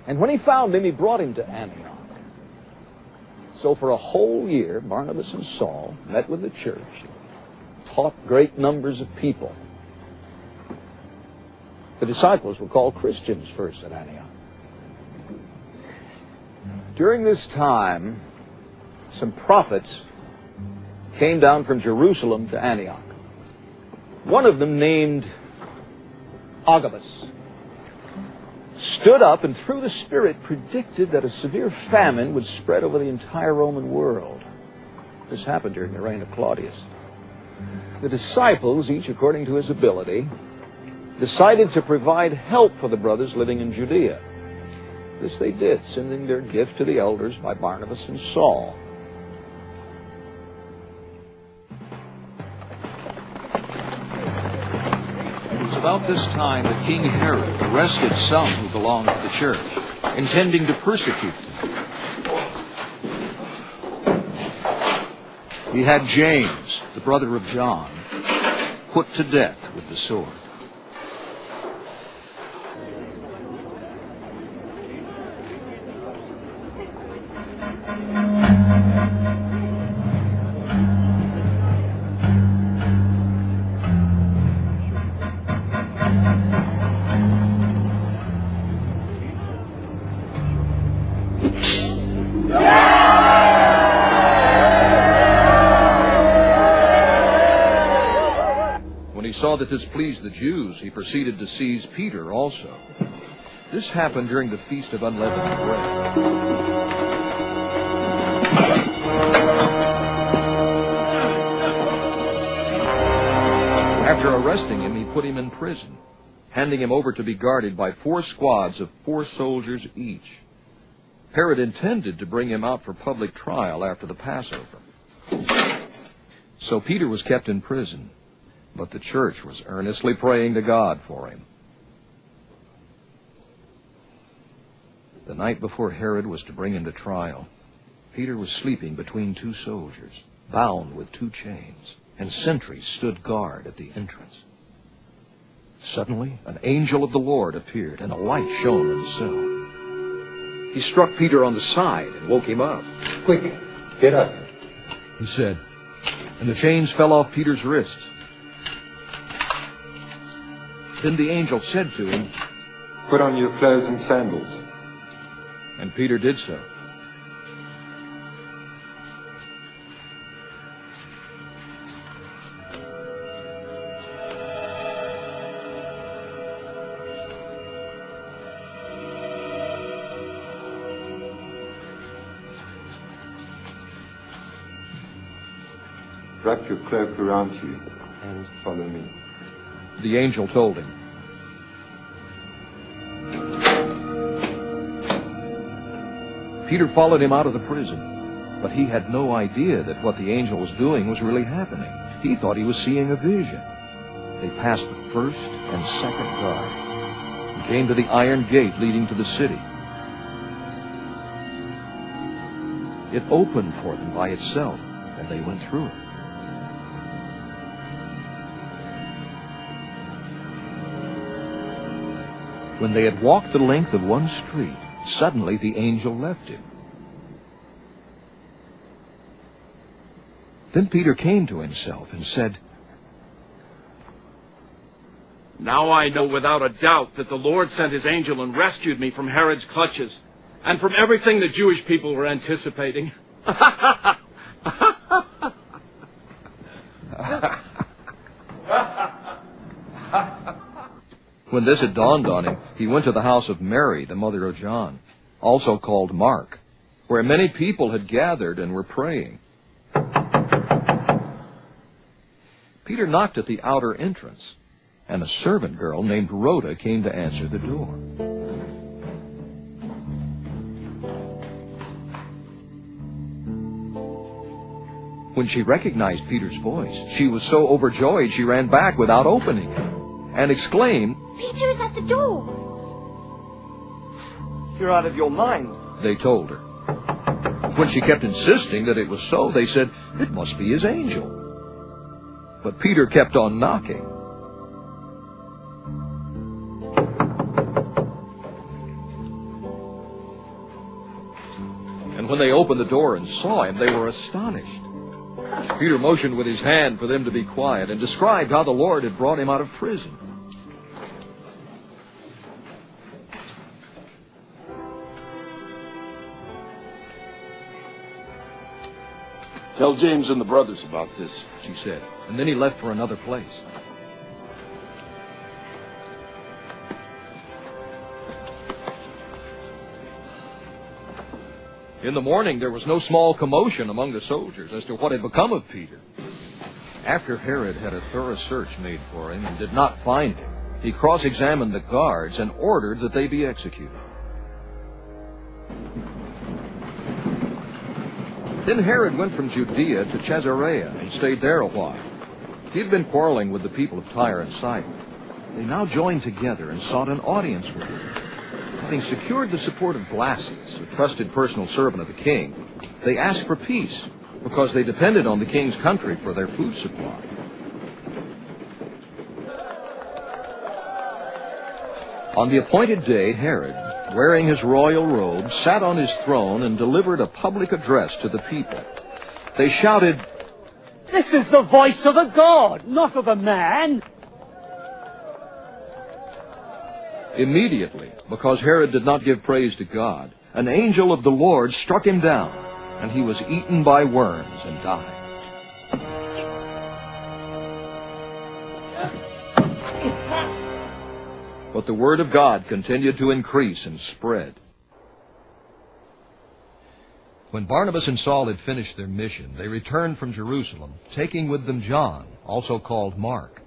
And when he found him, he brought him to Antioch. So for a whole year, Barnabas and Saul met with the church, taught great numbers of people. The disciples were called Christians first at Antioch. During this time, some prophets came down from Jerusalem to Antioch. One of them, named Agabus, stood up and through the Spirit predicted that a severe famine would spread over the entire Roman world. This happened during the reign of Claudius. The disciples, each according to his ability, decided to provide help for the brothers living in Judea. This they did, sending their gift to the elders by Barnabas and Saul. It was about this time that King Herod arrested some who belonged to the church, intending to persecute them. He had James, the brother of John, put to death with the sword. Saw that this pleased the Jews, he proceeded to seize Peter also. This happened during the Feast of Unleavened Bread. After arresting him, he put him in prison, handing him over to be guarded by 4 squads of 4 soldiers each. Herod intended to bring him out for public trial after the Passover. So Peter was kept in prison, but the church was earnestly praying to God for him. The night before Herod was to bring him to trial, Peter was sleeping between 2 soldiers, bound with 2 chains, and sentries stood guard at the entrance. Suddenly, an angel of the Lord appeared, and a light shone in the cell. He struck Peter on the side and woke him up. "Quick, get up," he said, and the chains fell off Peter's wrists. Then the angel said to him, "Put on your clothes and sandals." And Peter did so. "Wrap your cloak around you and follow me." The angel told him. Peter followed him out of the prison, but he had no idea that what the angel was doing was really happening. He thought he was seeing a vision. They passed the first and second guard and came to the iron gate leading to the city. It opened for them by itself, and they went through it. When they had walked the length of one street, suddenly the angel left him. Then Peter came to himself and said, "Now I know without a doubt that the Lord sent his angel and rescued me from Herod's clutches and from everything the Jewish people were anticipating." When this had dawned on him, he went to the house of Mary, the mother of John, also called Mark, where many people had gathered and were praying. Peter knocked at the outer entrance, and a servant girl named Rhoda came to answer the door. When she recognized Peter's voice, she was so overjoyed she ran back without opening it, and exclaimed, "Peter is at the door." "You're out of your mind," they told her. When she kept insisting that it was so, they said, "It must be his angel." But Peter kept on knocking. when they opened the door and saw him, they were astonished. Peter motioned with his hand for them to be quiet and described how the Lord had brought him out of prison. Tell James and the brothers about this, she said, and then he left for another place. In the morning, there was no small commotion among the soldiers as to what had become of Peter. After Herod had a thorough search made for him and did not find him, he cross-examined the guards and ordered that they be executed. Then Herod went from Judea to Caesarea and stayed there a while. He had been quarreling with the people of Tyre and Sidon. They now joined together and sought an audience with him. Having secured the support of Blastus, a trusted personal servant of the king, they asked for peace because they depended on the king's country for their food supply. On the appointed day, Herod, wearing his royal robe, sat on his throne and delivered a public address to the people. They shouted, "This is the voice of a god, not of a man." Immediately, because Herod did not give praise to God, an angel of the Lord struck him down, and he was eaten by worms and died. But the word of God continued to increase and spread. When Barnabas and Saul had finished their mission, they returned from Jerusalem, taking with them John, also called Mark.